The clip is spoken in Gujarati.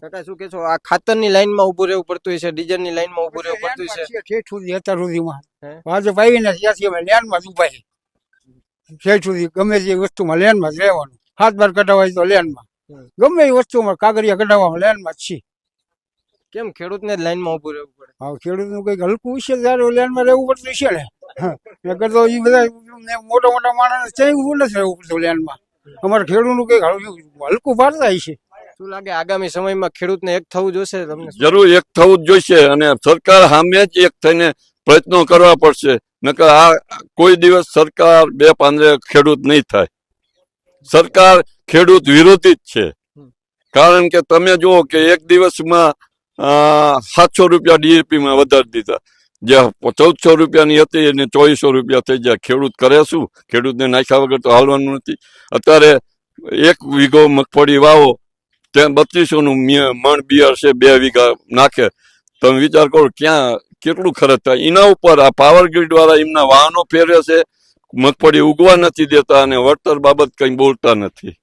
કાકા શું કે છો, આ ખાતરની લાઈનમાં ઊભું રહેવું પડતું હોય છે, ડીઝલની લાઈનમાં ઊભું રહેવું પડતું હોય છે? ઠેઠ સુધી અત્યાર સુધીમાં હે? ભાજપ આવીને ત્યાંથી અમે લેનમાં જ ઉભા છીએ. ઠેઠ સુધી ગમે તે વસ્તુમાં લેનમાં જ રહેવાનું. હાથ બાર કઢાવાય તો લેનમાં, ગમે એ વસ્તુમાં કાગળિયા કઢાવવામાં લેનમાં જ છીએ. કેમ ખેડૂતને જ લાઈનમાં ઊભું રહેવું પડે? હવે ખેડૂતનું કંઈક હલકું વિશે ત્યારે લેનમાં રહેવું પડતું છે ને. નકર તો એ બધા મોટા મોટા માણસ ત્યાં ઊભું નથી રહેવું પડતું લેનમાં. અમારે ખેડૂતનું કંઈક હલકું ભારતા છે. શું લાગે આગામી સમયમાં ખેડૂતને એક થવું જોશે તમને? જરૂર એક થવું જ જોઈશે અને સરકાર સામે જ એક થઈને પ્રયત્નો કરવા પડશે. નકર આ કોઈ દિવસ સરકાર બે પાંદડે ખેડૂત નહીં થાય. સરકાર ખેડૂત વિરોધી જ છે. કારણ કે તમે જુઓ કે એક દિવસમાં 700 રૂપિયા DAP માં વધારી દીધા. જે 1400 રૂપિયાની હતી એને 2400 રૂપિયા થઈ જાય. ખેડૂત કરે શું? ખેડૂતને નાખ્યા વગર તો હાલવાનું નથી. અત્યારે 1 વીઘો મગફળી વાવો ત્યાં 3200 મણ બિયાર છે, 2 વીઘા નાખે. તમે વિચાર કરો ક્યાં કેટલું ખર્ચ થાય. એના ઉપર આ પાવર ગ્રીડ વાળા એમના વાહનો ફેરવે છે, મગફળી ઉગવા નથી દેતા અને વળતર બાબત કઈ બોલતા નથી.